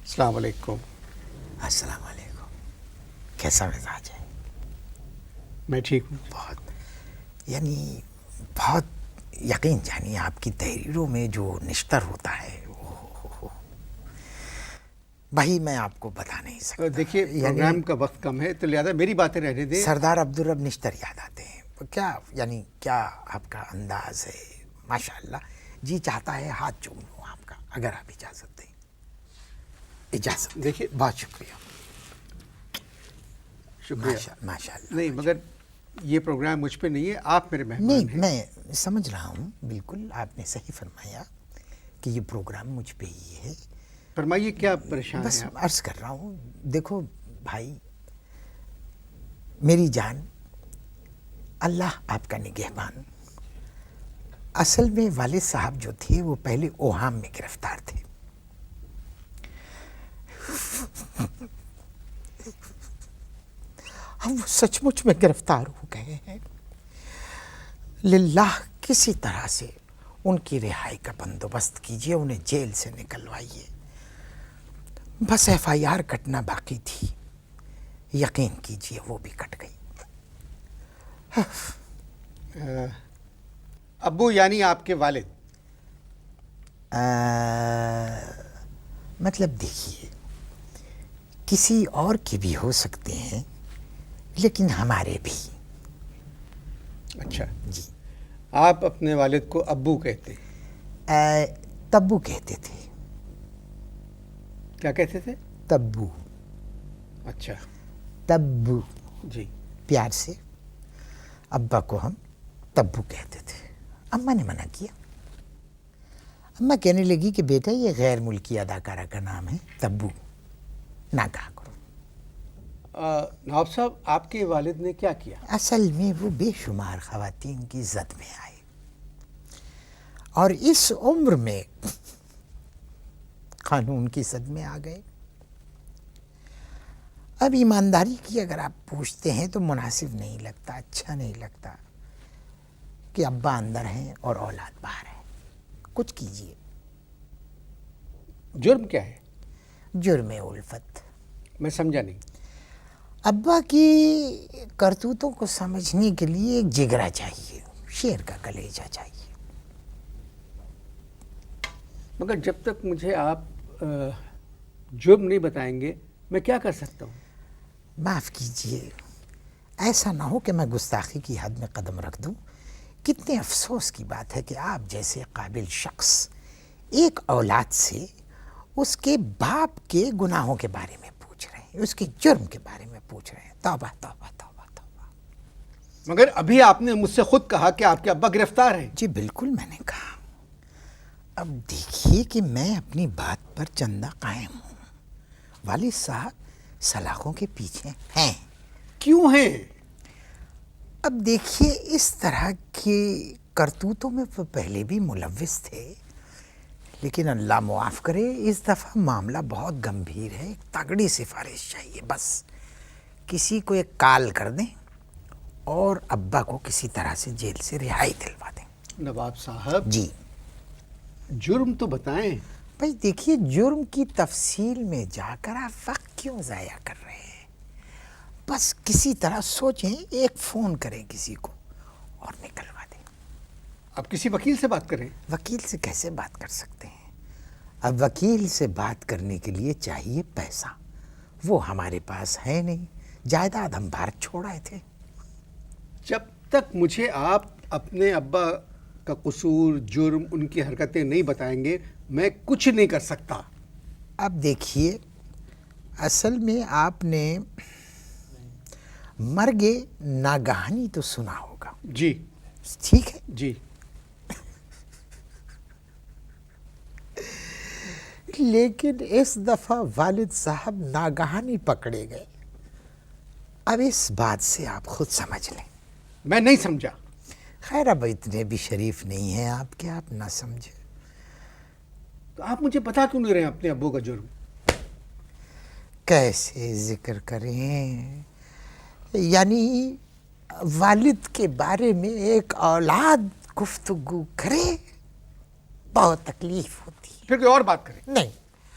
السلام علیکم. السلام علیکم. کیسا مزاج ہے؟ میں ٹھیک ہوں. بہت یقین جانیے آپ کی تحریروں میں جو نشتر ہوتا ہے بھائی میں آپ کو بتا نہیں سکتا. دیکھیے پروگرام کا وقت کم ہے تو لہٰذا میری باتیں رہنے دیں. سردار عبدالرب نشتر یاد آتے ہیں. کیا آپ کا انداز ہے ماشاء اللہ. جی چاہتا ہے ہاتھ چوم لوں آپ کا اگر آپ اجازت دیں. اجازت دیکھیے بہت شکریہ. ماشاء اللہ. نہیں مگر یہ پروگرام مجھ پہ نہیں ہے, آپ میرے مہمان نہیں ہیں. میں سمجھ رہا ہوں بالکل آپ نے صحیح فرمایا کہ یہ پروگرام مجھ پہ ہی ہے. فرمائیے کیا پریشان بس ہیں آپ؟ عرض کر رہا ہوں دیکھو بھائی میری جان اللہ آپ کا نگہبان. اصل میں والد صاحب جو تھے وہ پہلے اوہام میں گرفتار تھے. ہم وہ سچ مچ میں گرفتار ہو گئے ہیں. للہ کسی طرح سے ان کی رہائی کا بندوبست کیجیے, انہیں جیل سے نکلوائیے. بس ایف آئی آر کٹنا باقی تھی, یقین کیجیے وہ بھی کٹ گئی. ابو یعنی آپ کے والد؟ مطلب دیکھیے کسی اور کے بھی ہو سکتے ہیں لیکن ہمارے بھی. اچھا جی. آپ اپنے والد کو ابو کہتے؟ تبو کہتے تھے. کیا کہتے تھے؟ تبو. اچھا تبو جی. پیار سے ابا کو ہم تبو کہتے تھے. اماں نے منع کیا. اماں کہنے لگی کہ بیٹا یہ غیر ملکی اداکارہ کا نام ہے, تبو نہ کہا کرو. نواب صاحب آپ کے والد نے کیا کیا؟ اصل میں وہ بے شمار خواتین کی زد میں آئے اور اس عمر میں قانون کی زد میں آ گئے. اب ایمانداری کی اگر آپ پوچھتے ہیں تو مناسب نہیں لگتا, اچھا نہیں لگتا کہ ابا اندر ہیں اور اولاد باہر ہے. کچھ کیجیے. جرم کیا ہے؟ جرم الفت. میں سمجھا نہیں. ابا کی کرتوتوں کو سمجھنے کے لیے ایک جگرا چاہیے, شیر کا کلیجہ چاہیے. مگر جب تک مجھے آپ جرم نہیں بتائیں گے میں کیا کر سکتا ہوں؟ معاف کیجیے, ایسا نہ ہو کہ میں گستاخی کی حد میں قدم رکھ دوں. کتنے افسوس کی بات ہے کہ آپ جیسے قابل شخص ایک اولاد سے اس کے باپ کے گناہوں کے بارے میں پوچھ رہے ہیں, اس کے جرم کے بارے میں پوچھ رہے ہیں. توبہ توبہ توبہ توبہ. مگر ابھی آپ نے مجھ سے خود کہا کہ آپ کے ابا گرفتار ہیں. جی بالکل میں نے کہا. اب دیکھیے کہ میں اپنی بات پر چندہ قائم ہوں. والد صاحب سلاخوں کے پیچھے ہیں. کیوں ہیں؟ اب دیکھیے اس طرح کی کرتوتوں میں وہ پہلے بھی ملوث تھے, لیکن اللہ معاف کرے اس دفعہ معاملہ بہت گمبھیر ہے. ایک تگڑی سفارش چاہیے. بس کسی کو ایک کال کر دیں اور ابا کو کسی طرح سے جیل سے رہائی دلوا دیں. نواب صاحب جی جرم تو بتائیں. بھائی دیکھیے جرم کی تفصیل میں جا کر آپ وقت کیوں ضائع کر رہے ہیں؟ بس کسی طرح سوچیں, ایک فون کریں کسی کو اور نکلوا دیں. آپ کسی وکیل سے بات کریں. وکیل سے کیسے بات کر سکتے ہیں؟ اب وکیل سے بات کرنے کے لیے چاہیے پیسہ, وہ ہمارے پاس ہے نہیں. جائیداد ہم بھارت چھوڑ آئے تھے. جب تک مجھے آپ اپنے ابا کا قصور, جرم, ان کی حرکتیں نہیں بتائیں گے میں کچھ نہیں کر سکتا. اب دیکھیے اصل میں آپ نے مرگ ناگہانی تو سنا ہوگا. جی ٹھیک ہے. جی. لیکن اس دفعہ والد صاحب ناگہانی پکڑے گئے. اب اس بات سے آپ خود سمجھ لیں. میں نہیں سمجھا. خیر اب اتنے بھی شریف نہیں ہیں آپ کہ آپ نہ سمجھے. تو آپ مجھے بتا کیوں نہیں رہے ہیں اپنے ابو کا جرم؟ کیسے ذکر کریں؟ یعنی والد کے بارے میں ایک اولاد گفتگو کرے بہت تکلیف ہوتی ہے. پھر کوئی اور بات کریں. نہیں,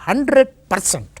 100%